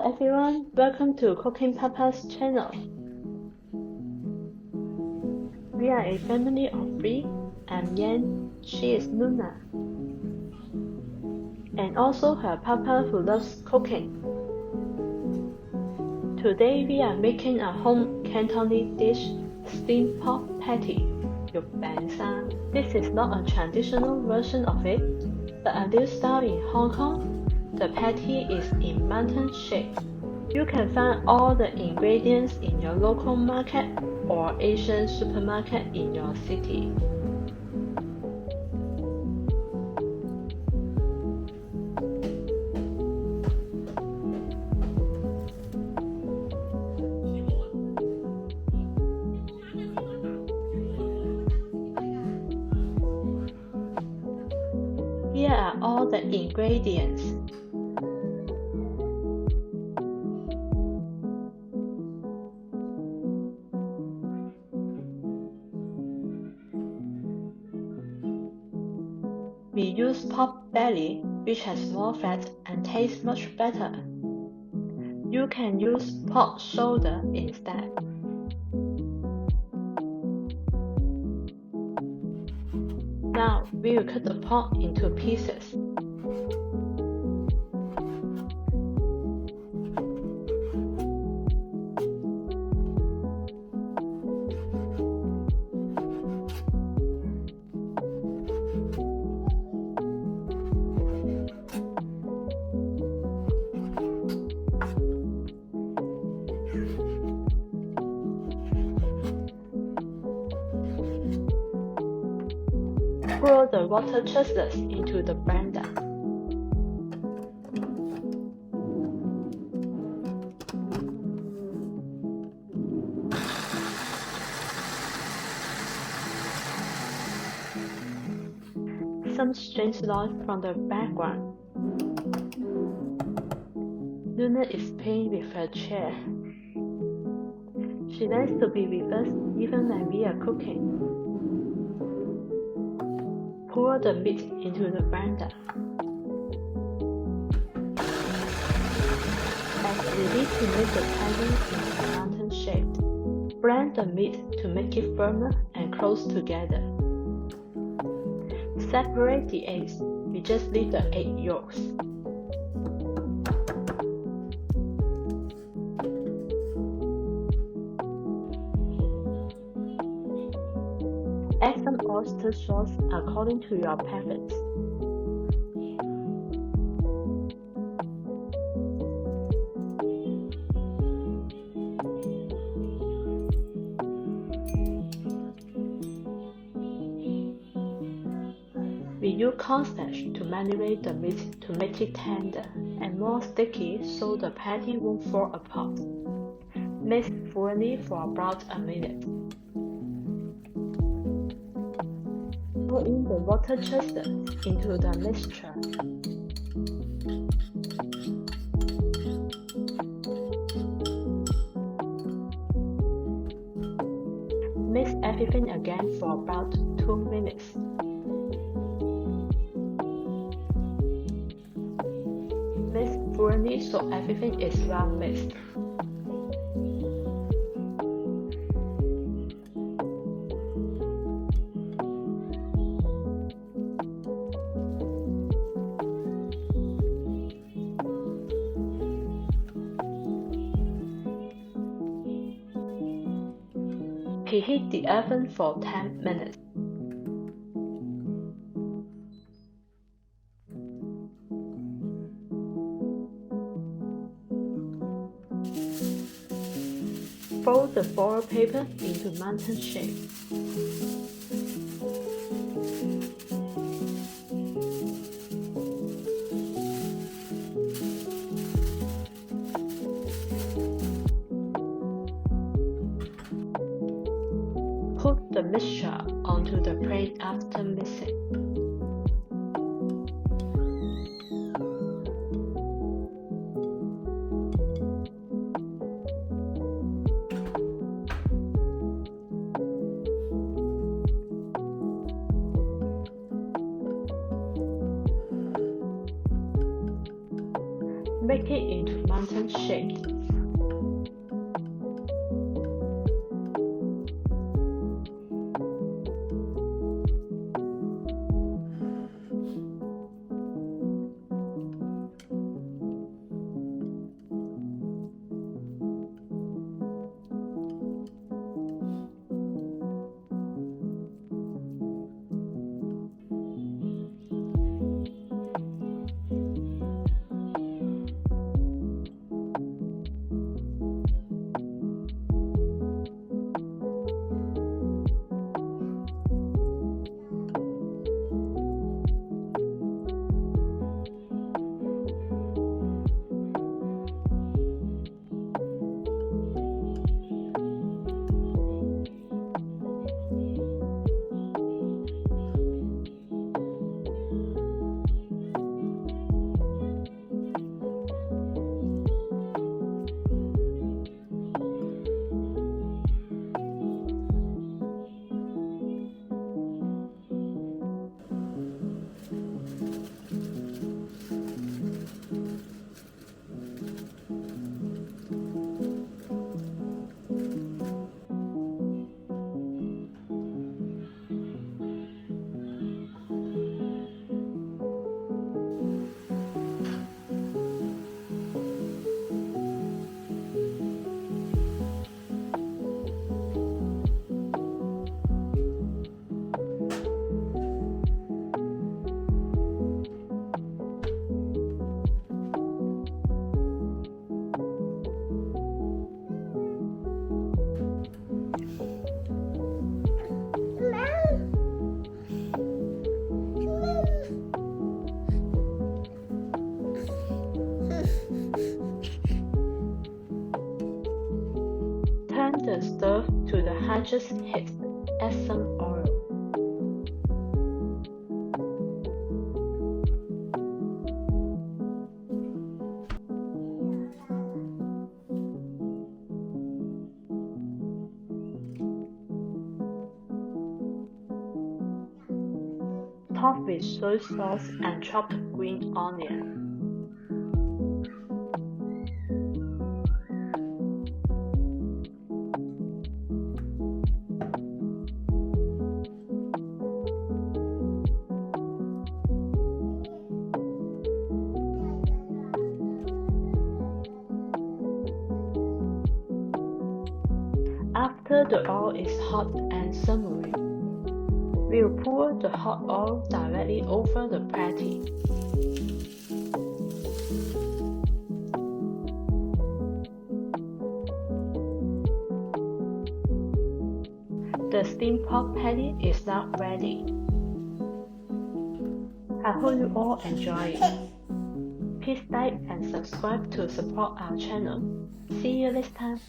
everyone, welcome to Cooking Papa's channel. We are a family of 3. I'm Yan, she is Luna, and also her papa who loves cooking. Today we are making a home Cantonese dish, steamed pork patty, 肉餅生. This is not a traditional version of it, but a new style in Hong Kong. The patty is in mountain shape. You can find all the ingredients in your local market or Asian supermarket in your city. Here are all the ingredients. We use pork belly, which has more fat and tastes much better. You can use pork shoulder instead. Now we will cut the pork into pieces. Pour the water chestnuts into the blender. Some strange noise from the background. Luna is playing with her chair. She likes to be with us even when we are cooking. Pour the meat into the blender. As we need to make the patty in a mountain shape, blend the meat to make it firmer and close together. Separate the eggs. We just leave the egg yolks. Add some oyster sauce according to your preference. We use cornstarch to marinate the meat to make it tender and more sticky so the patty won't fall apart. Mix thoroughly for about a minute. Pour in the water chestnuts into the mixture. Mix everything again for about 2 minutes. Mix thoroughly so everything is well mixed. Preheat the oven for 10 minutes. Fold the foil paper into mountain shape. Put the mixture onto the plate after mixing. make it into mountain shaped. Turn the stove to the highest heat. Add some oil. Top with soy sauce and chopped green onion. After the oil is hot and simmering, we'll pour the hot oil directly over the patty. The steamed pork patty is now ready. I hope you all enjoy it. Please like and subscribe to support our channel. See you next time.